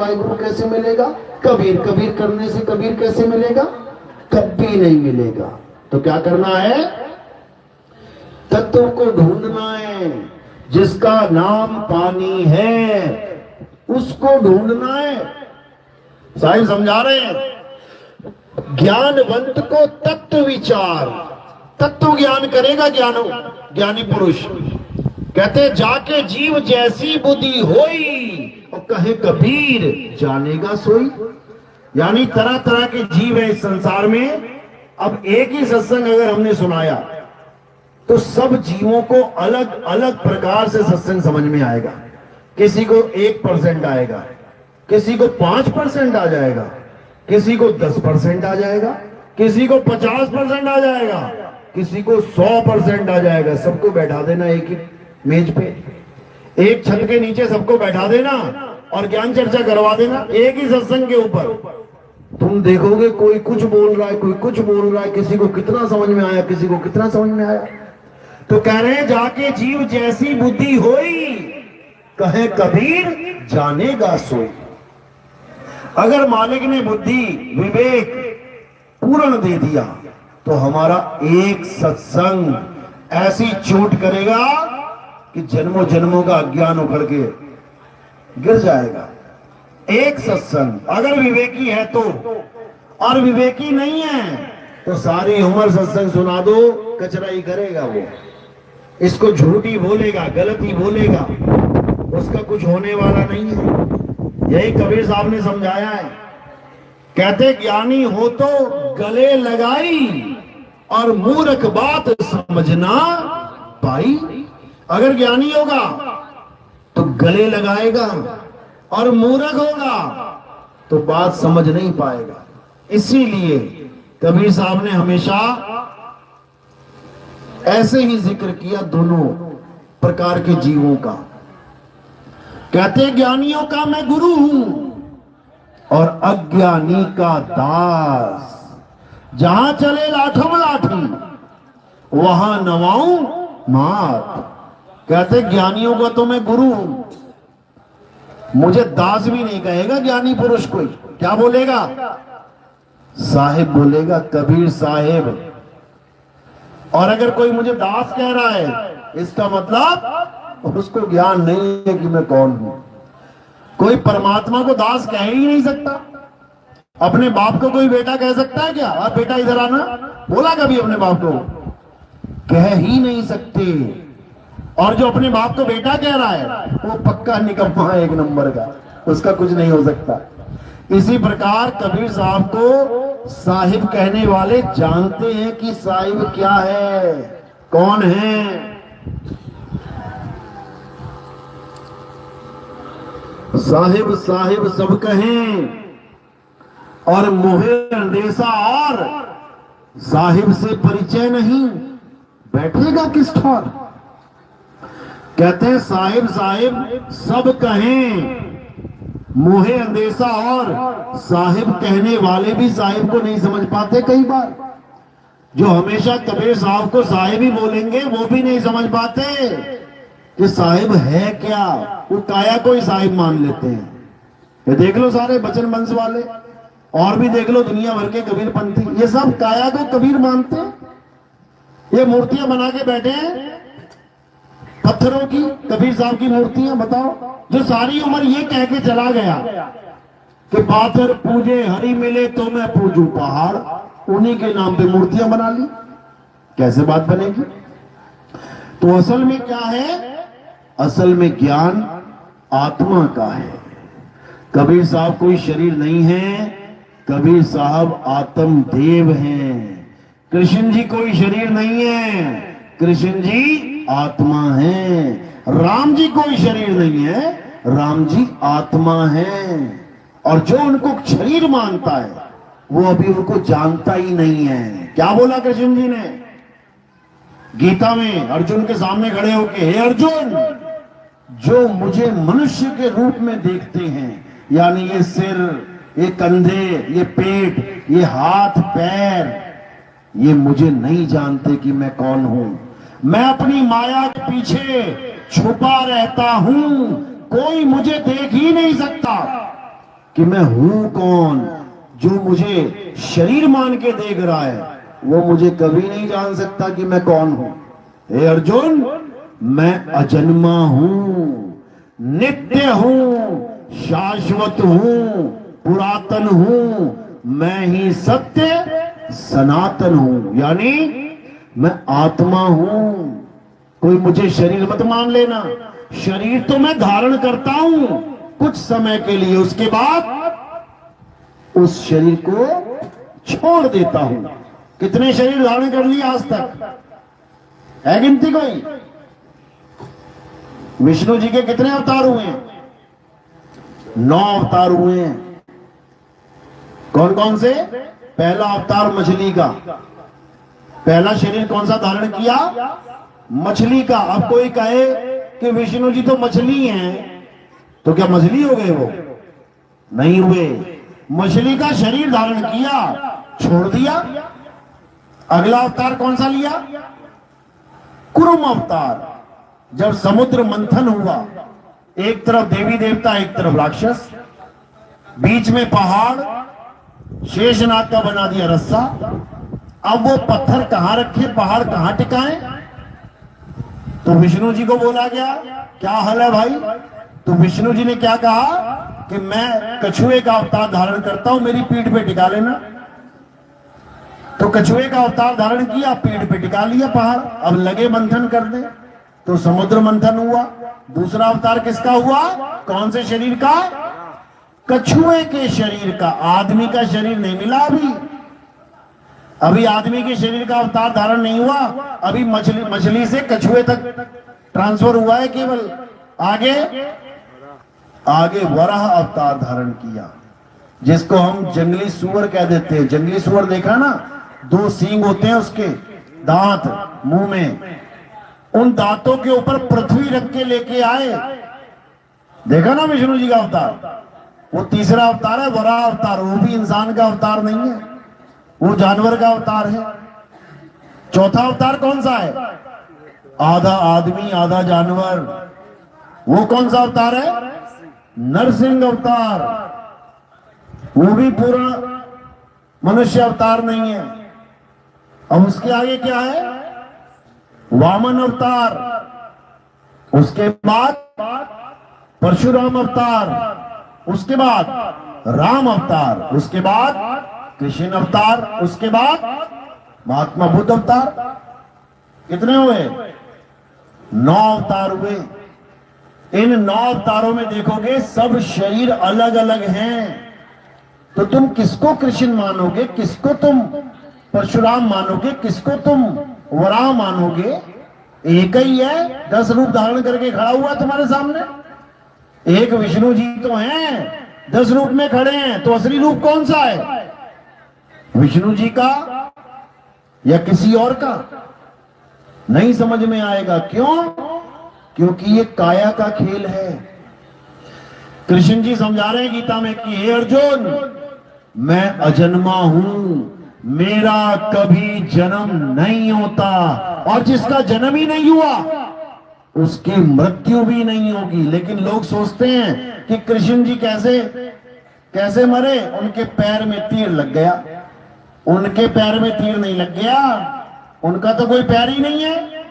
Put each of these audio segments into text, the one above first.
वाहिगुरु कैसे मिलेगा? कबीर कबीर करने से कबीर कैसे मिलेगा? कभी नहीं मिलेगा। तो क्या करना है? तत्व को ढूंढना है। जिसका नाम पानी है उसको ढूंढना है। साहिब समझा रहे हैं, ज्ञानवंत को तत्व विचार, तत्व ज्ञान करेगा ज्ञानी पुरुष। कहते जाके जीव जैसी बुद्धि होई और कहे कबीर जानेगा सोई। यानी तरह तरह के जीव है इस संसार में। अब एक ही सत्संग अगर हमने सुनाया तो सब जीवों को अलग अलग प्रकार से सत्संग समझ में आएगा। किसी को 1% आएगा, किसी को 5% आ जाएगा, किसी को 10% आ जाएगा, किसी को 50% आ जाएगा, किसी को 100% आ जाएगा। सबको बैठा देना एक ही मेज पे, एक छत के नीचे सबको बैठा देना और ज्ञान चर्चा करवा देना एक ही सत्संग के ऊपर। तुम देखोगे कोई कुछ बोल रहा है, कोई कुछ बोल रहा है, किसी को कितना समझ में आया, किसी को कितना समझ में आया। तो कह रहे हैं जाके जीव जैसी बुद्धि होई कहे कबीर जानेगा सोई। अगर मालिक ने बुद्धि विवेक पूर्ण दे दिया तो हमारा एक सत्संग ऐसी चोट करेगा कि जन्मों जन्मों का अज्ञान उखड़ के गिर जाएगा। एक सत्संग अगर विवेकी है तो, और विवेकी नहीं है तो सारी उम्र सत्संग सुना दो कचरा ही करेगा। वो इसको झूठ ही बोलेगा, गलत ही बोलेगा, उसका कुछ होने वाला नहीं है। यही कबीर साहब ने समझाया है। कहते ज्ञानी हो तो गले लगाई और मूर्ख बात समझना पाई। अगर ज्ञानी होगा तो गले लगाएगा और मूर्ख होगा तो बात समझ नहीं पाएगा। इसीलिए कबीर साहब ने हमेशा ऐसे ही जिक्र किया दोनों प्रकार के जीवों का। कहते ज्ञानियों का मैं गुरु हूं और अज्ञानी का दास। जहां चले लाठम लाठी वहां नवाऊं मात। कहते ज्ञानियों का तो मैं गुरु हूं, मुझे दास भी नहीं कहेगा ज्ञानी पुरुष कोई। क्या बोलेगा? साहिब बोलेगा, कबीर साहिब। और अगर कोई मुझे दास कह रहा है इसका मतलब उसको ज्ञान नहीं है कि मैं कौन हूं। कोई परमात्मा को दास कह ही नहीं सकता। अपने बाप को कोई बेटा कह सकता है क्या? आप बेटा इधर आना, बोला कभी अपने बाप को? कह ही नहीं सकते। और जो अपने बाप को बेटा कह रहा है वो पक्का निकम्मा है, एक नंबर का, उसका कुछ नहीं हो सकता। इसी प्रकार कबीर साहब को साहिब कहने वाले जानते हैं कि साहिब क्या है, कौन है। साहिब साहिब सब कहें और मोहे अंदेशा और साहिब से परिचय नहीं, बैठेगा किस ठौर। कहते हैं साहिब साहिब सब कहें, मोहे अंदेशा और साहिब कहने वाले भी साहिब को नहीं समझ पाते। कई बार जो हमेशा कबीर साहब को साहिब ही बोलेंगे वो भी नहीं समझ पाते कि साहिब है क्या। वो काया को ही साहिब मान लेते हैं। ये देख लो सारे बचन वंश वाले, और भी देख लो दुनिया भर के कबीर पंथी, ये सब काया को कबीर मानते हैं। ये मूर्तियां बना के बैठे हैं पत्थरों की, कबीर साहब की मूर्तियां। बताओ, जो सारी उम्र ये कह के चला गया कि पाथर पूजे हरि मिले तो मैं पूजू पहाड़, उन्हीं के नाम पे मूर्तियां बना ली। कैसे बात बनेगी? तो असल में क्या है? असल में ज्ञान आत्मा का है। कबीर साहब कोई शरीर नहीं है, कबीर साहब आत्म देव हैं। कृष्ण जी कोई शरीर नहीं है, कृष्ण जी आत्मा है। राम जी कोई शरीर नहीं है, राम जी आत्मा है। और जो उनको शरीर मानता है वो अभी उनको जानता ही नहीं है। क्या बोला कृष्ण जी ने गीता में अर्जुन के सामने खड़े होके, हे अर्जुन, जो मुझे मनुष्य के रूप में देखते हैं, यानी ये सिर, ये कंधे, ये पेट, ये हाथ पैर, ये मुझे नहीं जानते कि मैं कौन हूं। मैं अपनी माया के पीछे छुपा रहता हूं, कोई मुझे देख ही नहीं सकता। कि मैं हूं कौन। जो मुझे शरीर मान के देख रहा है वो मुझे कभी नहीं जान सकता कि मैं कौन हूं। हे अर्जुन, मैं अजन्मा हूं, नित्य हूं, शाश्वत हूं, पुरातन हूं, मैं ही सत्य सनातन हूं, यानी मैं आत्मा हूं। कोई मुझे शरीर मत मान लेना। शरीर तो मैं धारण करता हूं कुछ समय के लिए, उसके बाद उस शरीर को छोड़ देता हूं। कितने शरीर धारण कर लिए आज तक? है गिनती कोई? विष्णु जी के कितने अवतार हुए हैं? 9 अवतार हुए हैं। कौन कौन से? पहला अवतार मछली का। पहला शरीर कौन सा धारण किया? मछली का। अब कोई कहे कि विष्णु जी तो मछली हैं, तो क्या मछली हो गए? वो नहीं हुए। मछली का शरीर धारण किया, छोड़ दिया। अगला अवतार कौन सा लिया? कुरुम अवतार। जब समुद्र मंथन हुआ, एक तरफ देवी देवता, एक तरफ राक्षस, बीच में पहाड़, शेषनाग का बना दिया रस्सा। अब वो पत्थर कहां रखे, पहाड़ कहां टिकाएं? तो विष्णु जी को बोला गया, क्या हाल है भाई? तो विष्णु जी ने क्या कहा कि मैं कछुए का अवतार धारण करता हूं, मेरी पीठ पे टिका लेना। तो कछुए का अवतार धारण किया, पीठ पे टिका लिया पहाड़। अब लगे मंथन करने, तो समुद्र मंथन हुआ। दूसरा अवतार किसका हुआ? कौन से शरीर का? कछुए के शरीर का। आदमी का शरीर नहीं मिला अभी आदमी के शरीर का अवतार धारण नहीं हुआ। अभी मछली से कछुए तक ट्रांसफर हुआ है केवल। आगे वराह अवतार धारण किया, जिसको हम जंगली सुअर कह देते हैं। जंगली सुअर देखा ना, 2 सींग होते हैं उसके, दांत मुंह में। उन दांतों के ऊपर पृथ्वी रख के लेके आए। देखा ना विष्णु जी का अवतार? वो तीसरा अवतार है वराह अवतार। वो भी इंसान का अवतार नहीं है, वो जानवर का अवतार है। चौथा अवतार कौन सा है? आधा आदमी आधा जानवर। वो कौन सा अवतार है? नरसिंह अवतार। वो भी पूरा मनुष्य अवतार नहीं है। अब उसके आगे क्या है? वामन अवतार। उसके बाद परशुराम अवतार। उसके बाद राम अवतार। उसके बाद कृष्ण अवतार। उसके बाद महात्मा बुद्ध अवतार। कितने हुए? 9 अवतार हुए। इन 9 अवतारों में देखोगे सब शरीर अलग अलग हैं। तो तुम किसको कृष्ण मानोगे, किसको तुम परशुराम मानोगे, किसको तुम वराह मानोगे? एक ही है, 10 रूप धारण करके खड़ा हुआ तुम्हारे सामने। एक विष्णु जी तो हैं, 10 रूप में खड़े हैं। तो असली रूप कौन सा है? विष्णु जी का या किसी और का? नहीं समझ में आएगा। क्यों? क्योंकि ये काया का खेल है। कृष्ण जी समझा रहे हैं गीता में कि हे अर्जुन, मैं अजन्मा हूं, मेरा कभी जन्म नहीं होता, और जिसका जन्म ही नहीं हुआ उसकी मृत्यु भी नहीं होगी। लेकिन लोग सोचते हैं कि कृष्ण जी कैसे मरे? उनके पैर में तीर लग गया। उनके पैर में तीर नहीं लग गया, उनका तो कोई पैर ही नहीं है।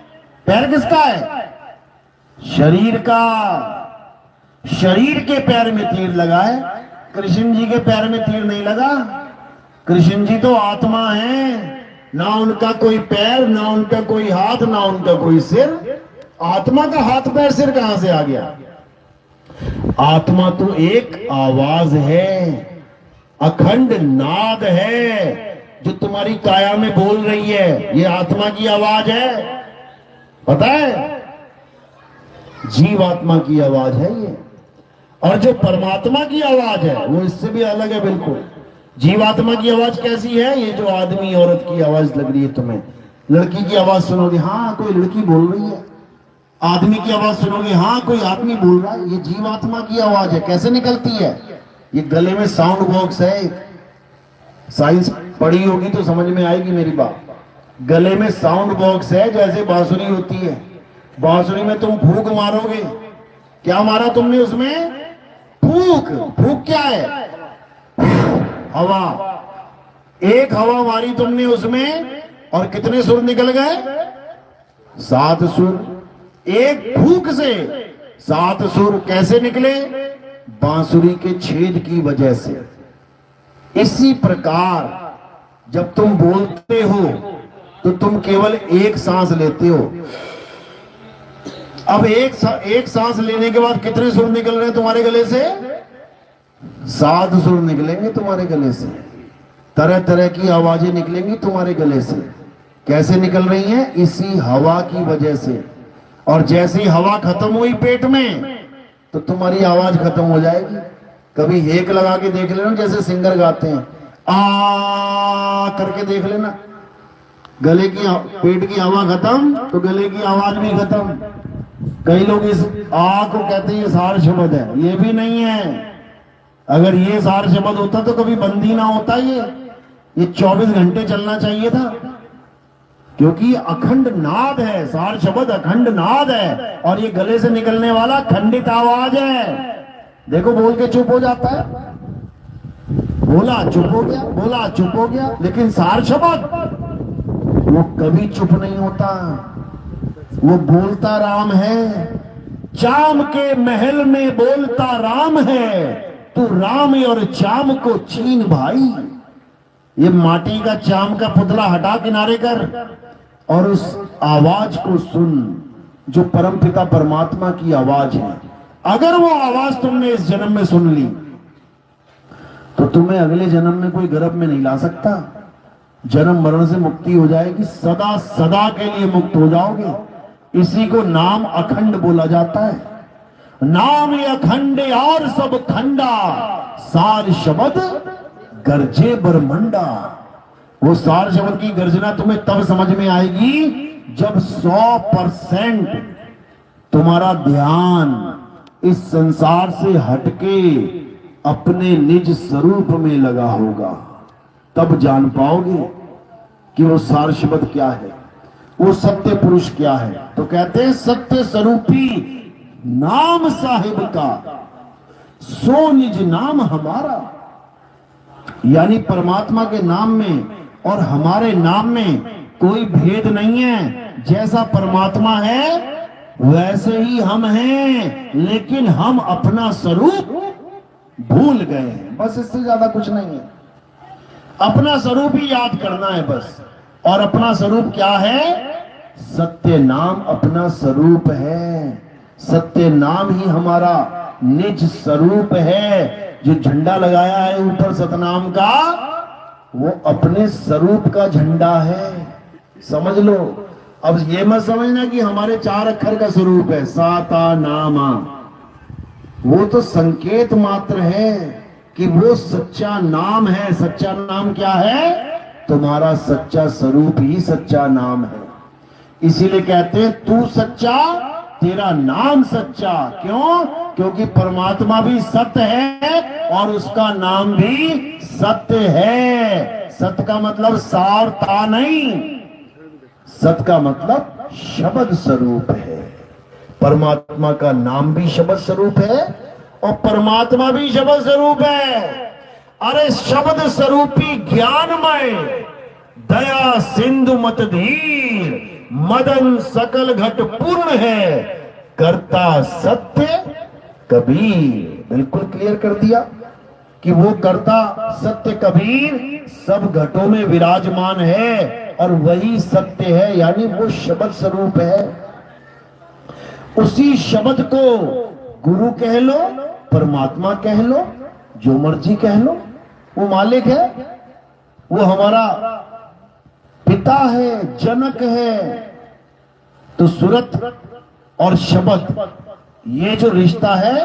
पैर किसका है? शरीर का। शरीर के पैर में तीर लगा है, कृष्ण जी के पैर में तीर नहीं लगा। कृष्ण जी तो आत्मा है, ना उनका कोई पैर, ना उनका कोई हाथ, ना उनका कोई सिर। आत्मा का हाथ पैर सिर कहां से आ गया? आत्मा तो एक आवाज है, अखंड नाद है, जो तुम्हारी काया में बोल रही है। ये आत्मा की आवाज है, पता है? जीव आत्मा की आवाज है ये। और जो परमात्मा की आवाज है वो इससे भी अलग है बिल्कुल। जीवात्मा की आवाज कैसी है? ये जो आदमी औरत की आवाज लग रही है तुम्हें, लड़की की आवाज सुनोगे, हाँ कोई लड़की बोल रही है। आदमी की आवाज सुनोगे, हाँ कोई आदमी बोल रहा है। ये जीवात्मा की आवाज है। कैसे निकलती है? ये गले में साउंड बॉक्स है। साइंस पढ़ी होगी तो समझ में आएगी मेरी बात। गले में साउंड बॉक्स है, जैसे बांसुरी होती है। बांसुरी में तुम फूंक मारोगे, क्या मारा तुमने उसमें? फूक, फूक क्या है? हवा। एक हवा मारी तुमने उसमें और कितने सुर निकल गए? 7 सुर। एक फूक से 7 सुर कैसे निकले? बांसुरी के छेद की वजह से। इसी प्रकार जब तुम बोलते हो तो तुम केवल एक सांस लेते हो। अब एक सांस लेने के बाद कितने सुर निकल रहे हैं तुम्हारे गले से? 7 सुर निकलेंगे तुम्हारे गले से। तरह तरह की आवाजें निकलेंगी तुम्हारे गले से। कैसे निकल रही हैं? इसी हवा की वजह से। और जैसे ही हवा खत्म हुई पेट में तो तुम्हारी आवाज खत्म हो जाएगी। कभी हेक लगा के देख लेना, जैसे सिंगर गाते हैं, आ करके देख लेना। गले की पेट की हवा खत्म तो गले की आवाज भी खत्म। कई लोग इस आ को कहते हैं ये सार शब्द है, ये भी नहीं है। अगर ये सार शब्द होता तो कभी बंदी ना होता। ये 24 घंटे चलना चाहिए था, क्योंकि अखंड नाद है। सार शब्द अखंड नाद है और ये गले से निकलने वाला खंडित आवाज है। देखो बोल के चुप हो जाता है, बोला चुप हो गया, बोला चुप हो गया। लेकिन सार शब्द वो कभी चुप नहीं होता, वो बोलता राम है। चाम के महल में बोलता राम है, तू राम और चाम को चीन भाई। ये माटी का चाम का पुतला हटा किनारे कर और उस आवाज को सुन जो परमपिता परमात्मा की आवाज है। अगर वो आवाज तुमने इस जन्म में सुन ली तो तुम्हें अगले जन्म में कोई गर्भ में नहीं ला सकता। जन्म मरण से मुक्ति हो जाएगी, सदा सदा के लिए मुक्त हो जाओगे। इसी को नाम अखंड बोला जाता है। नाम ये अखंड और सब खंडा, सार शब्द गर्जे बरमंडा। वो सार शब्द की गर्जना तुम्हें तब समझ में आएगी जब 100% तुम्हारा ध्यान इस संसार से हटके अपने निज स्वरूप में लगा होगा। तब जान पाओगे कि वो सार शब्द क्या है, वो सत्य पुरुष क्या है। तो कहते हैं सत्य स्वरूपी नाम साहिब का, सो निज नाम हमारा। यानी परमात्मा के नाम में और हमारे नाम में कोई भेद नहीं है। जैसा परमात्मा है वैसे ही हम हैं, लेकिन हम अपना स्वरूप भूल गए हैं। बस इससे ज्यादा कुछ नहीं है। अपना स्वरूप ही याद करना है बस। और अपना स्वरूप क्या है? सत्य नाम अपना स्वरूप है। सत्य नाम ही हमारा निज स्वरूप है। जो झंडा लगाया है ऊपर सतनाम का, वो अपने स्वरूप का झंडा है। समझ लो। अब ये मत समझना कि हमारे 4 अक्षर का स्वरूप है, साता नामा। वो तो संकेत मात्र है कि वो सच्चा नाम है। सच्चा नाम क्या है? तुम्हारा सच्चा स्वरूप ही सच्चा नाम है। इसीलिए कहते हैं तू सच्चा, तेरा नाम सच्चा। क्यों? क्योंकि परमात्मा भी सत्य है और उसका नाम भी सत्य है। सत्य का मतलब सार ता नहीं, सत्य का मतलब शब्द स्वरूप है। परमात्मा का नाम भी शब्द स्वरूप है और परमात्मा भी शब्द स्वरूप है। अरे शब्द स्वरूपी ज्ञानमय दया सिंधु मत धीर, मदन सकल घट पूर्ण है, करता सत्य कबीर। बिल्कुल क्लियर कर दिया कि वो करता सत्य कबीर सब घटों में विराजमान है और वही सत्य है। यानी वो शब्द स्वरूप है। उसी शब्द को गुरु कह लो, परमात्मा कह लो, जो मर्जी कह लो, वो मालिक है। वो हमारा पिता है, जनक है। तो सूरत और शब्द ये जो रिश्ता है,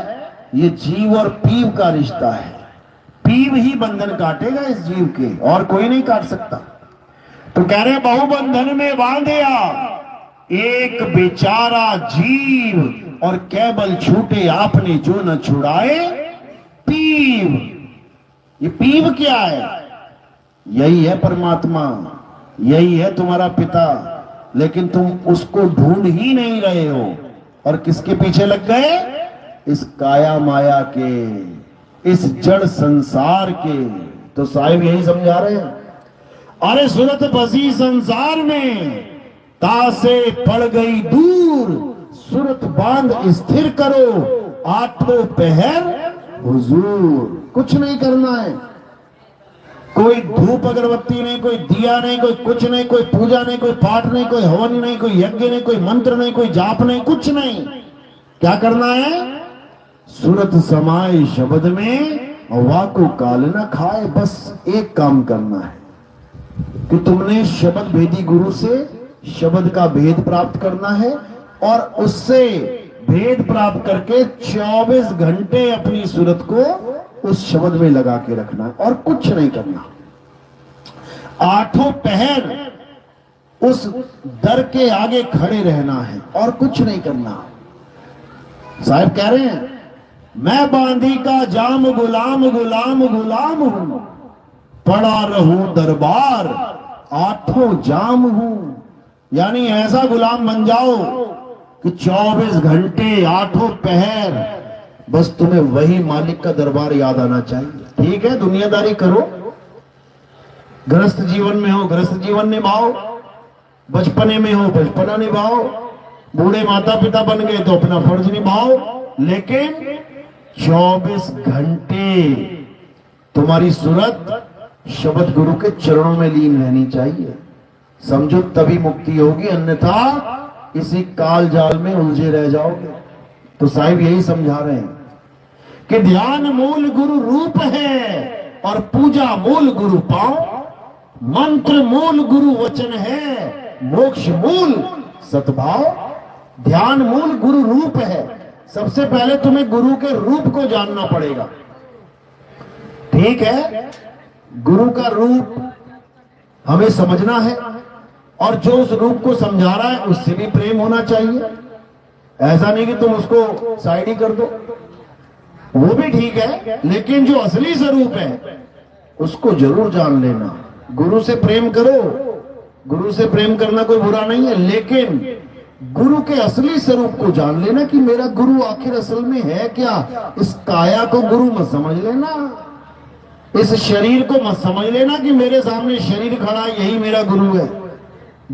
ये जीव और पीव का रिश्ता है। पीव ही बंधन काटेगा इस जीव के, और कोई नहीं काट सकता। तो कह रहे बहुबंधन में बांधिया एक बेचारा जीव, और केवल छूटे आपने जो न छुड़ाए पीव। ये पीव क्या है? यही है परमात्मा, यही है तुम्हारा पिता। लेकिन तुम उसको ढूंढ ही नहीं रहे हो और किसके पीछे लग गए? इस काया माया के, इस जड़ संसार के। तो साहिब यही समझा रहे हैं, अरे सूरत बसी संसार में, तासे पड़ गई दूर, सूरत बांध स्थिर करो, आठों पहर हुजूर। कुछ नहीं करना है, कोई धूप अगरबत्ती नहीं, कोई दिया नहीं, कोई कुछ नहीं, कोई पूजा नहीं, कोई पाठ नहीं, कोई हवन नहीं, कोई यज्ञ नहीं, कोई मंत्र नहीं, कोई जाप नहीं, कुछ नहीं। क्या करना है? सूरत समाए शब्द में, वाको काल न खाए। बस एक काम करना है कि तुमने शब्द भेदी गुरु से शब्द का भेद प्राप्त करना है, और उससे भेद प्राप्त करके 24 घंटे अपनी सूरत को उस शब्द में लगा के रखना है, और कुछ नहीं करना। आठों पहर उस दर के आगे खड़े रहना है, और कुछ नहीं करना। साहब कह रहे हैं, मैं बांदी का जाम गुलाम गुलाम गुलाम हूं, पड़ा रहूं दरबार, आठों जाम हूं। यानी ऐसा गुलाम बन जाओ कि 24 घंटे आठों पहर बस तुम्हें वही मालिक का दरबार याद आना चाहिए। ठीक है, दुनियादारी करो, गृहस्थ जीवन में हो गृहस्थ जीवन निभाओ, बचपने में हो बचपना निभाओ, बूढ़े माता पिता बन गए तो अपना फर्ज निभाओ, लेकिन 24 घंटे तुम्हारी सूरत शब्द गुरु के चरणों में लीन रहनी चाहिए। समझो तभी मुक्ति होगी, अन्यथा इसी काल जाल में उलझे रह जाओगे। तो साहिब यही समझा रहे हैं कि ध्यान मूल गुरु रूप है, और पूजा मूल गुरु पांव, मंत्र मूल गुरु वचन है, मोक्ष मूल सद्भाव। ध्यान मूल गुरु रूप है। सबसे पहले तुम्हें गुरु के रूप को जानना पड़ेगा। ठीक है, गुरु का रूप हमें समझना है, और जो उस रूप को समझा रहा है उससे भी प्रेम होना चाहिए। ऐसा नहीं कि तुम उसको साइड ही कर दो, वो भी ठीक है, लेकिन जो असली स्वरूप है उसको जरूर जान लेना। गुरु से प्रेम करो, गुरु से प्रेम करना कोई बुरा नहीं है, लेकिन गुरु के असली स्वरूप को जान लेना कि मेरा गुरु आखिर असल में है क्या। इस काया को गुरु मत समझ लेना, इस शरीर को मत समझ लेना कि मेरे सामने शरीर खड़ा है यही मेरा गुरु है।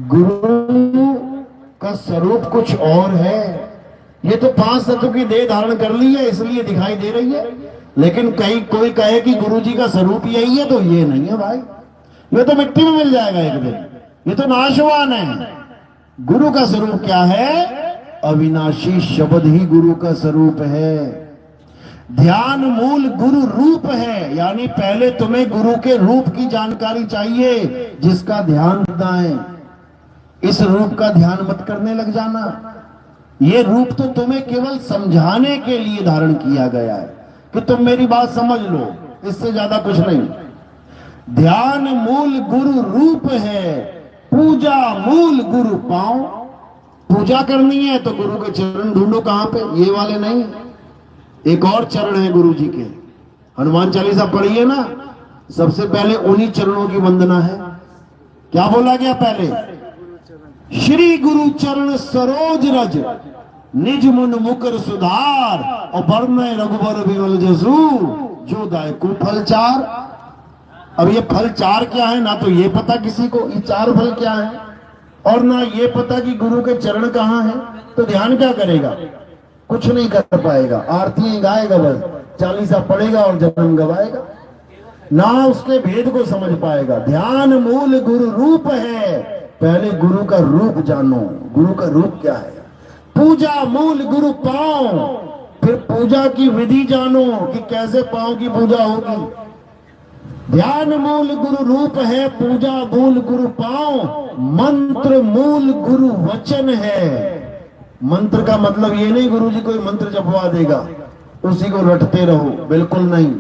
गुरु का स्वरूप कुछ और है। ये तो 5 तत्व की देह धारण कर ली है इसलिए दिखाई दे रही है, लेकिन कहीं कोई कहे कि गुरु जी का स्वरूप यही है, तो ये नहीं है भाई, ये तो मिट्टी में मिल जाएगा एक दिन, ये तो नाशवान है। गुरु का स्वरूप क्या है? अविनाशी शब्द ही गुरु का स्वरूप है। ध्यान मूल गुरु रूप है, यानी पहले तुम्हें गुरु के रूप की जानकारी चाहिए जिसका ध्यान करना है। इस रूप का ध्यान मत करने लग जाना। ये रूप तो तुम्हें केवल समझाने के लिए धारण किया गया है कि तुम मेरी बात समझ लो, इससे ज्यादा कुछ नहीं। ध्यान मूल गुरु रूप है, पूजा मूल गुरु पांव। पूजा करनी है तो गुरु के चरण ढूंढो। कहां पे? ये वाले नहीं, एक और चरण है गुरु जी के। हनुमान चालीसा पढ़िए ना, सबसे पहले उन्हीं चरणों की वंदना है। क्या बोला गया पहले? श्री गुरु चरण सरोज रज, निज मुन मुकर सुधार, और वर्णय रघुबर बिमल जसु, जो दाय को फल 4। अब ये फल 4 क्या है? ना तो ये पता किसी को ये 4 फल क्या है, और ना ये पता कि गुरु के चरण कहाँ हैं। तो ध्यान क्या करेगा? कुछ नहीं कर पाएगा। आरती गाएगा बस, चालीसा पढ़ेगा और जन्म गवाएगा, ना उसके भेद को समझ पाएगा। ध्यान मूल गुरु रूप है, पहले गुरु का रूप जानो। गुरु का रूप क्या है? पूजा मूल गुरु पांव, फिर पूजा की विधि जानो कि कैसे पांव की पूजा होगी। ध्यान मूल गुरु रूप है, पूजा मूल गुरु पांव, मंत्र मूल गुरु वचन है। मंत्र का मतलब ये नहीं गुरु जी कोई मंत्र जपवा देगा उसी को रटते रहो, बिल्कुल नहीं।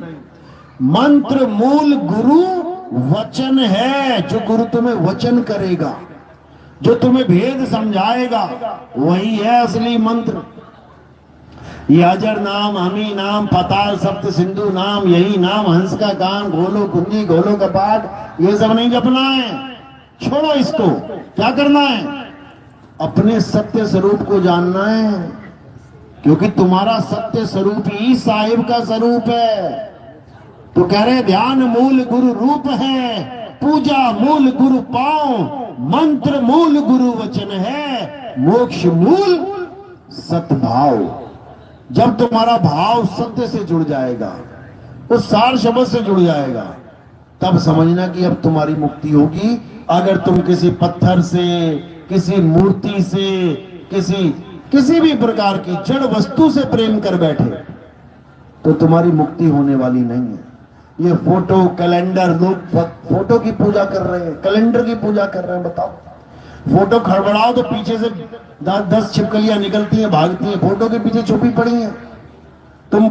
मंत्र मूल गुरु वचन है, जो गुरु तुम्हें वचन करेगा, जो तुम्हें भेद समझाएगा, वही है असली मंत्र। ये अजर नाम, हमी नाम, पाताल सप्त सिंधु नाम, यही नाम, हंस का कान, घोलो कुंजी, घोलो कपाट, ये सब नहीं जपना है। छोड़ो इसको। क्या करना है? अपने सत्य स्वरूप को जानना है। क्योंकि तुम्हारा सत्य स्वरूप ही साहिब का स्वरूप है। तो कह रहे ध्यान मूल गुरु रूप है, पूजा मूल गुरु पांव, मंत्र मूल गुरु वचन है, मोक्ष मूल सतभाव। जब तुम्हारा भाव सत्य से जुड़ जाएगा, उस सार शब्द से जुड़ जाएगा, तब समझना कि अब तुम्हारी मुक्ति होगी। अगर तुम किसी पत्थर से, किसी मूर्ति से, किसी भी प्रकार की जड़ वस्तु से प्रेम कर बैठे तो तुम्हारी मुक्ति होने वाली नहीं है। ये फोटो कैलेंडर, लोग फोटो की पूजा कर रहे हैं, कैलेंडर की पूजा कर रहे हैं। बताओ, फोटो खड़बड़ाओ तो पीछे से 10 छिपकलियां निकलती हैं, भागती हैं, फोटो के पीछे छुपी पड़ी हैं। तुम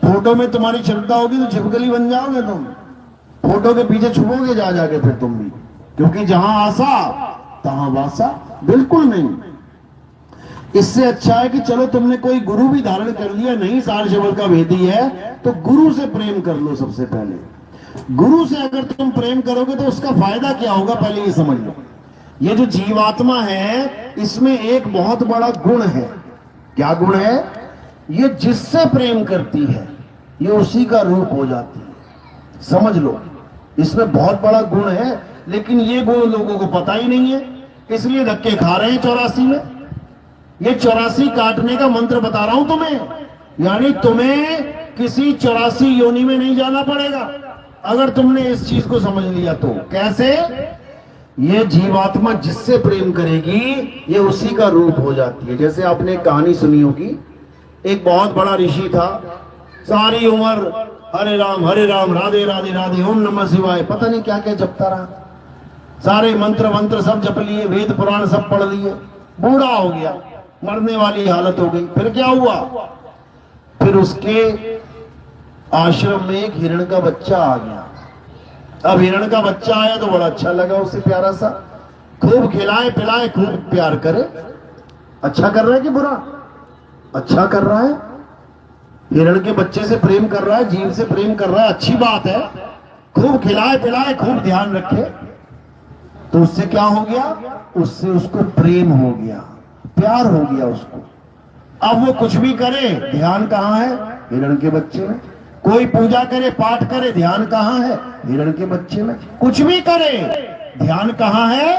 फोटो में तुम्हारी श्रद्धा होगी तो छिपकली बन जाओगे, तुम फोटो के पीछे छुपोगे जा जाके फिर तुम भी, क्योंकि जहां आशा तहां वासा। बिल्कुल नहीं। इससे अच्छा है कि चलो तुमने कोई गुरु भी धारण कर लिया, नहीं सार शब्द का वेदी है, तो गुरु से प्रेम कर लो। सबसे पहले गुरु से अगर तुम प्रेम करोगे तो उसका फायदा क्या होगा, पहले ये समझ लो। ये जो जीवात्मा है, इसमें एक बहुत बड़ा गुण है। क्या गुण है? ये जिससे प्रेम करती है, ये उसी का रूप हो जाती है। समझ लो, इसमें बहुत बड़ा गुण है, लेकिन ये गुण लोगों को पता ही नहीं है, इसलिए धक्के खा रहे हैं 84 में। ये 84 काटने का मंत्र बता रहा हूं तुम्हें, यानी तुम्हें किसी 84 योनि में नहीं जाना पड़ेगा अगर तुमने इस चीज को समझ लिया तो। कैसे? ये जीवात्मा जिससे प्रेम करेगी, ये उसी का रूप हो जाती है। जैसे आपने एक कहानी सुनी होगी, एक बहुत बड़ा ऋषि था, सारी उम्र हरे राम राधे राधे राधे ओम नमः शिवाय पता नहीं क्या क्या जपता रहा, सारे मंत्र सब जप लिए, वेद पुराण सब पढ़ लिए, बूढ़ा हो गया, मरने वाली हालत हो गई। फिर क्या हुआ? फिर उसके आश्रम में एक हिरण का बच्चा आ गया। अब हिरण का बच्चा आया तो बड़ा अच्छा लगा उसे, प्यारा सा, खूब खिलाए पिलाए, खूब प्यार करे। अच्छा कर रहा है कि बुरा? अच्छा कर रहा है। हिरण के बच्चे से प्रेम कर रहा है, जीव से प्रेम कर रहा है, अच्छी बात है। खूब खिलाए पिलाए, खूब ध्यान रखे, तो उससे क्या हो गया? उससे उसको प्रेम हो गया, प्यार हो गया उसको। अब वो कुछ भी करे, ध्यान कहां है? हिरण के बच्चे में। कोई पूजा करे, पाठ करे, ध्यान कहां है? हिरण के बच्चे में। कुछ भी करे, ध्यान कहां है?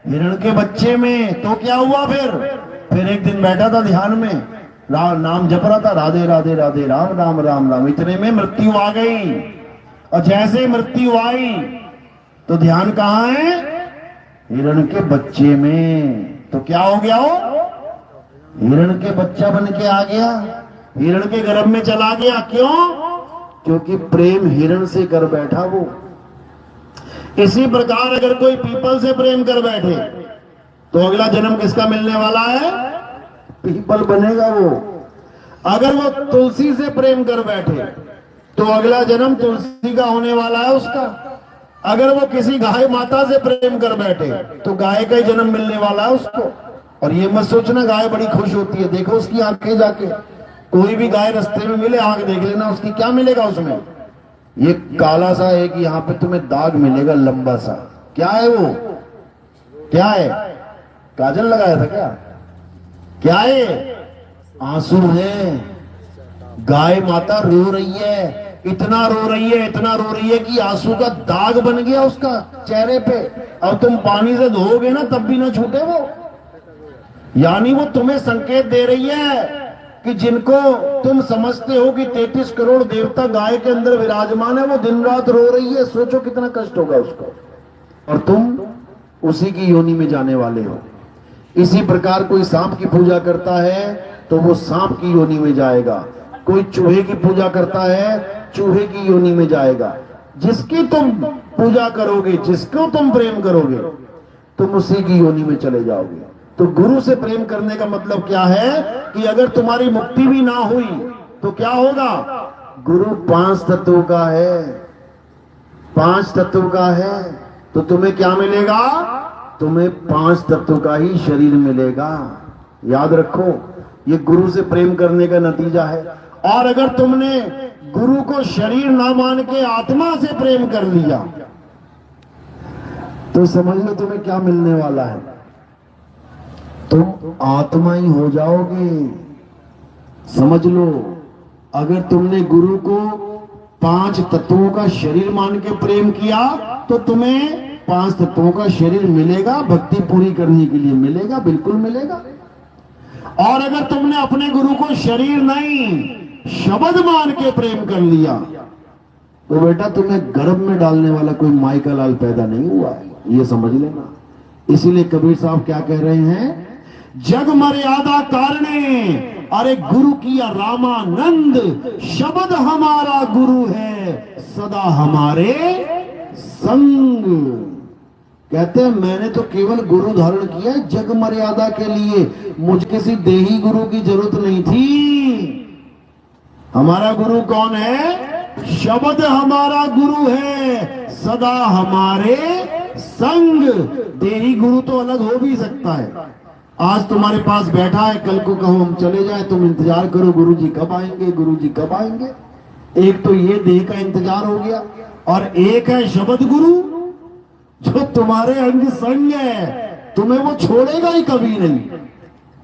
हिरण के बच्चे में। तो क्या हुआ फिर एक दिन बैठा था ध्यान में, नाम जप रहा था, राधे राधे राधे राम राम राम राम। इतने में मृत्यु आ गई, और जैसे मृत्यु आई तो ध्यान कहां है? हिरण के बच्चे में। तो क्या हो गया? वो हिरण के बच्चा बन के आ गया, हिरण के गर्भ में चला गया। क्यों? क्योंकि प्रेम हिरण से कर बैठा वो। इसी प्रकार अगर कोई पीपल से प्रेम कर बैठे तो अगला जन्म किसका मिलने वाला है? पीपल बनेगा वो। अगर वो तुलसी से प्रेम कर बैठे तो अगला जन्म तुलसी का होने वाला है उसका। अगर वो किसी गाय माता से प्रेम कर बैठे तो गाय का ही जन्म मिलने वाला है उसको। और ये मत सोचना गाय बड़ी खुश होती है, देखो उसकी आंखें जाके, कोई भी गाय रास्ते में मिले, आंख देख लेना उसकी, क्या मिलेगा उसमें? ये काला सा है कि यहाँ पे तुम्हें दाग मिलेगा लंबा सा। क्या है वो? क्या है? काजल लगाया था क्या? क्या है? आंसू है। गाय माता रो रही है, इतना रो रही है, इतना रो रही है कि आंसू का दाग बन गया उसका चेहरे पे। अब तुम पानी से धोओगे ना तब भी ना छूटे वो। यानी वो तुम्हें संकेत दे रही है कि जिनको तुम समझते हो कि 33 करोड़ देवता गाय के अंदर विराजमान है, वो दिन रात रो रही है। सोचो कितना कष्ट होगा उसको, और तुम उसी की योनि में जाने वाले हो। इसी प्रकार कोई सांप की पूजा करता है तो वो सांप की योनि में जाएगा, कोई चूहे की पूजा करता है चूहे की योनि में जाएगा। जिसकी तुम पूजा करोगे, जिसको तुम प्रेम करोगे, तुम उसी की योनि में चले जाओगे। तो गुरु से प्रेम करने का मतलब क्या है कि अगर तुम्हारी मुक्ति भी ना हुई तो क्या होगा? गुरु 5 तत्वों का है, 5 तत्वों का है, तो तुम्हें क्या मिलेगा? तुम्हें 5 तत्वों का ही शरीर मिलेगा। याद रखो, ये गुरु से प्रेम करने का नतीजा है। और अगर तुमने गुरु को शरीर ना मान के आत्मा से प्रेम कर लिया तो समझ लो तुम्हें क्या मिलने वाला है। तुम आत्मा ही हो जाओगे। समझ लो, अगर तुमने गुरु को 5 तत्वों का शरीर मान के प्रेम किया तो तुम्हें 5 तत्वों का शरीर मिलेगा, भक्ति पूरी करने के लिए मिलेगा, बिल्कुल मिलेगा। और अगर तुमने अपने गुरु को शरीर नहीं शब्द मान के प्रेम कर लिया तो बेटा तुम्हें गर्भ में डालने वाला कोई माई का लाल पैदा नहीं हुआ है, ये समझ लेना। इसीलिए कबीर साहब क्या कह रहे हैं, जग मर्यादा कारणे अरे गुरु किया रामानंद, शब्द हमारा गुरु है सदा हमारे संग। कहते हैं मैंने तो केवल गुरु धारण किया जग मर्यादा के लिए, मुझे किसी देही गुरु की जरूरत नहीं थी। हमारा गुरु कौन है? शब्द हमारा गुरु है सदा हमारे संग। देही गुरु तो अलग हो भी सकता है, आज तुम्हारे पास बैठा है, कल को कहो हम चले जाए, तुम इंतजार करो गुरुजी कब आएंगे, गुरुजी कब आएंगे। एक तो ये देह का इंतजार हो गया, और एक है शब्द गुरु जो तुम्हारे अंग संग है, तुम्हें वो छोड़ेगा ही कभी नहीं,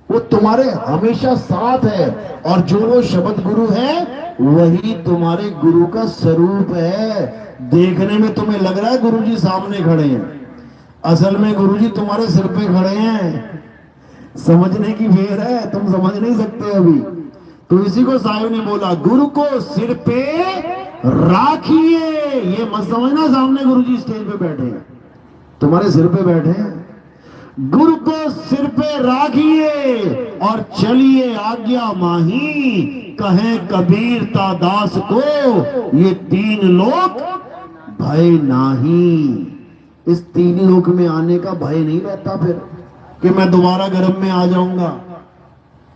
वो तुम्हारे हमेशा साथ है। और जो वो शब्द गुरु है वही तुम्हारे गुरु का स्वरूप है। देखने में तुम्हें लग रहा है गुरुजी सामने खड़े हैं, असल में गुरुजी तुम्हारे सिर पे खड़े हैं। समझने की फेर है, तुम समझ नहीं सकते अभी। तो इसी को साहिब ने बोला, गुरु को सिर पे राखिए। ये मत समझना सामने गुरुजी स्टेज पे बैठे हैं, तुम्हारे सिर पे बैठे हैं। गुरु को सिर पे राखिए और चलिए आज्ञा माही, कहे कबीर ता दास को ये 3 लोक भय नाही। इस 3 लोक में आने का भय नहीं रहता फिर कि मैं दोबारा गर्भ में आ जाऊंगा।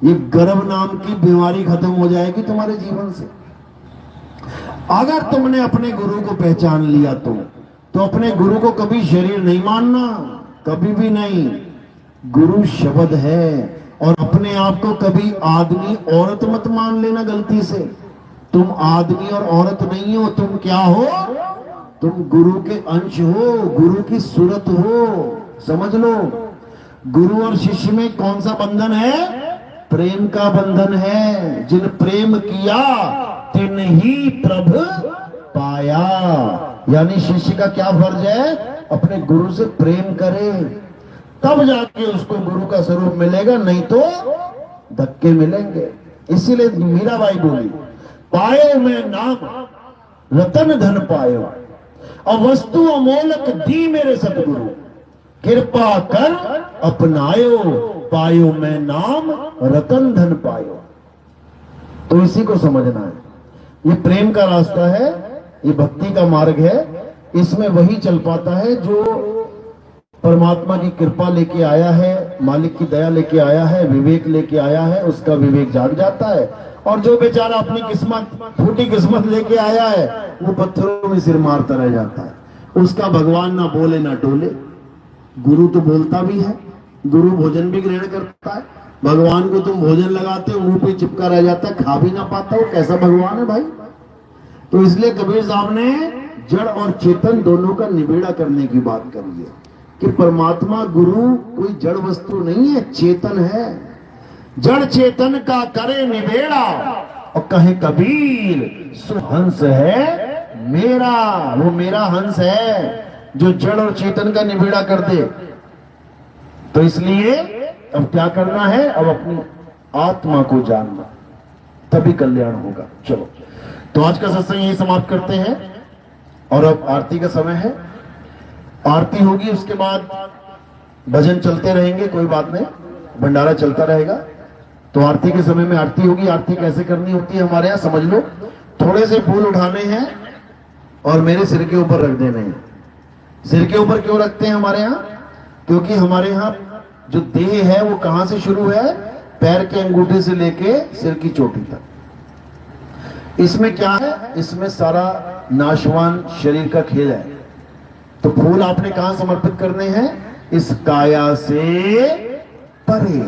ये गर्भ नाम की बीमारी खत्म हो जाएगी तुम्हारे जीवन से। अगर तुमने अपने गुरु को पहचान लिया तो अपने गुरु को कभी शरीर नहीं मानना, कभी भी नहीं। गुरु शब्द है। और अपने आप को कभी आदमी औरत मत मान लेना गलती से। तुम आदमी और औरत नहीं हो, तुम क्या हो? तुम गुरु के अंश हो, गुरु की सूरत हो। समझ लो, गुरु और शिष्य में कौन सा बंधन है? प्रेम का बंधन है। जिन प्रेम किया तिन ही प्रभ पाया। यानी शिष्य का क्या फर्ज है? अपने गुरु से प्रेम करे, तब जाके उसको गुरु का स्वरूप मिलेगा, नहीं तो धक्के मिलेंगे। इसीलिए मीराबाई बोली, पायो मैं नाम रतन धन पायो, और वस्तु अमोलक दी मेरे सतगुरु, कृपा कर अपनायो, पायो मैं नाम रतन धन पायो। तो इसी को समझना है। ये प्रेम का रास्ता है, ये भक्ति का मार्ग है। इसमें वही चल पाता है जो परमात्मा की कृपा लेके आया है, मालिक की दया लेके आया है, विवेक लेके आया है, उसका विवेक जाग जाता है। और जो बेचारा अपनी किस्मत, फूटी किस्मत लेके आया है, वो पत्थरों में सिर मारता रह जाता है। उसका भगवान ना बोले ना टोले। गुरु तो बोलता भी है, गुरु भोजन भी ग्रहण करता है। भगवान को तुम भोजन लगाते हो, मुंह पे चिपका रह जाता है, खा भी ना पाता हो, कैसा भगवान है भाई? तो इसलिए कबीर साहब ने जड़ और चेतन दोनों का निबेड़ा करने की बात करी है कि परमात्मा गुरु कोई जड़ वस्तु नहीं है, चेतन है। जड़ चेतन का करे निबेड़ा, और कहे कबीर सुहंस है मेरा। वो मेरा हंस है जो जड़ और चेतन का निबेड़ा कर दे। तो इसलिए अब क्या करना है? अब अपनी आत्मा को जानना, तभी कल्याण होगा। चलो, तो आज का सत्संग यही समाप्त करते हैं। और अब आरती का समय है, आरती होगी, उसके बाद भजन चलते रहेंगे, कोई बात नहीं, भंडारा चलता रहेगा। तो आरती के समय में आरती होगी। आरती कैसे करनी होती है हमारे यहाँ समझ लो। थोड़े से फूल उठाने हैं और मेरे सिर के ऊपर रख देने हैं। सिर के ऊपर क्यों रखते हैं हमारे यहाँ? क्योंकि हमारे यहाँ जो देह है वो कहां से शुरू है? पैर के अंगूठे से लेके सिर की चोटी तक। इसमें क्या है? इसमें सारा नाशवान शरीर का खेल है। तो फूल आपने कहां समर्पित करने हैं? इस काया से परे।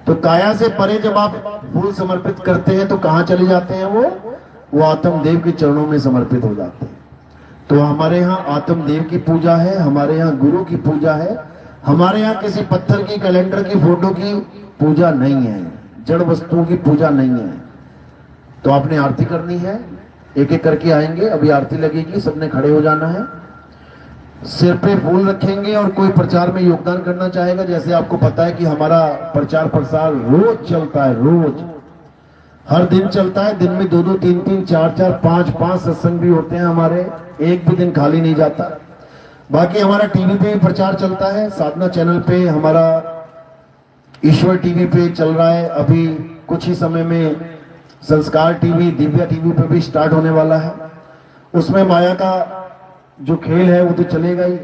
तो काया से परे जब आप फूल समर्पित करते हैं तो कहां चले जाते हैं? वो आत्मदेव के चरणों में समर्पित हो जाते हैं। तो हमारे यहाँ आत्मदेव की पूजा है, हमारे यहाँ गुरु की पूजा है, हमारे यहाँ किसी पत्थर की, कैलेंडर की, फोटो की पूजा नहीं है, जड़ वस्तुओं की पूजा नहीं है। तो आपने आरती करनी है, एक एक करके आएंगे, अभी आरती लगेगी, सबने खड़े हो जाना है, सिर पे फूल रखेंगे। और कोई प्रचार में योगदान करना चाहेगा, जैसे आपको पता है कि हमारा प्रचार प्रसार रोज चलता है, रोज हर दिन चलता है। दिन में 2-2, 3-3, 4-4, 5-5 सत्संग भी होते हैं हमारे, एक भी दिन खाली नहीं जाता। बाकी हमारा टीवी पे भी प्रचार चलता है, साधना चैनल पे, हमारा ईश्वर टीवी पे चल रहा है, अभी कुछ ही समय में संस्कार टीवी, दिव्या टीवी पे भी स्टार्ट होने वाला है। उसमें माया का जो खेल है वो तो चलेगा ही।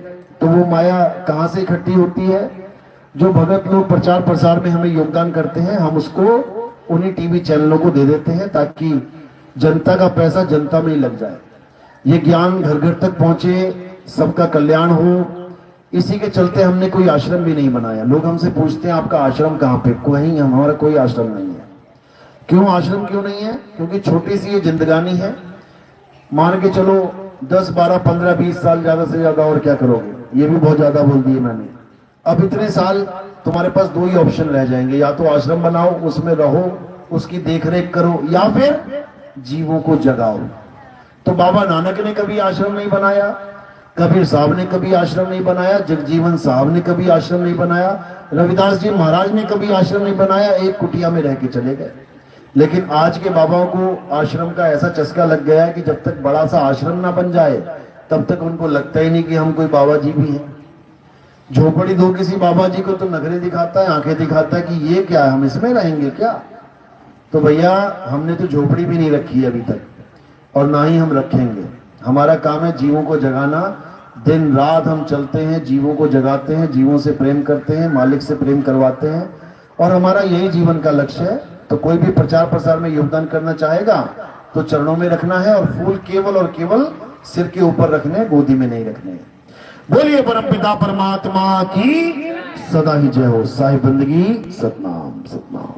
तो वो माया कहां से इकट्ठी होती है? जो भगत लोग प्रचार प्रसार में हमें योगदान करते हैं, हम उसको उन्हीं टीवी चैनलों को दे देते हैं, ताकि जनता का पैसा जनता में ही लग जाए, ये ज्ञान घर घर तक पहुंचे, सबका कल्याण हो। इसी के चलते हमने कोई आश्रम भी नहीं बनाया। लोग हमसे पूछते हैं आपका आश्रम कहाँ पे? कहीं हमारा कोई आश्रम नहीं है। क्यों आश्रम क्यों नहीं है? क्योंकि छोटी सी ये जिंदगानी है, मान के चलो 10, 12, 15, 20 साल, ज्यादा से ज्यादा, और क्या करोगे? ये भी बहुत ज्यादा बोल दिए मैंने। अब इतने साल तुम्हारे पास 2 ही ऑप्शन रह जाएंगे, या तो आश्रम बनाओ, उसमें रहो, उसकी देखरेख करो, या फिर जीवों को जगाओ। तो बाबा नानक ने कभी आश्रम नहीं बनाया, कबीर साहब ने कभी आश्रम नहीं बनाया, जगजीवन साहब ने कभी आश्रम नहीं बनाया, रविदास जी महाराज ने कभी आश्रम नहीं बनाया, एक कुटिया में रह के चले गए। लेकिन आज के बाबाओं को आश्रम का ऐसा चस्का लग गया है कि जब तक बड़ा सा आश्रम ना बन जाए तब तक उनको लगता ही नहीं कि हम कोई बाबा जी भी हैं। झोपड़ी दो किसी बाबा जी को तो नखरे दिखाता है, आंखें दिखाता है कि ये क्या है, हम इसमें रहेंगे क्या? तो भैया हमने तो झोपड़ी भी नहीं रखी है अभी तक, और ना ही हम रखेंगे। हमारा काम है जीवों को जगाना। दिन रात हम चलते हैं, जीवों को जगाते हैं, जीवों से प्रेम करते हैं, मालिक से प्रेम करवाते हैं, और हमारा यही जीवन का लक्ष्य है। तो कोई भी प्रचार प्रसार में योगदान करना चाहेगा तो चरणों में रखना है, और फूल केवल और केवल सिर के ऊपर रखने, गोदी में नहीं रखने। बोलिए परमपिता परमात्मा की सदा ही जय हो। साहिब बंदगी, सतनाम सतनाम।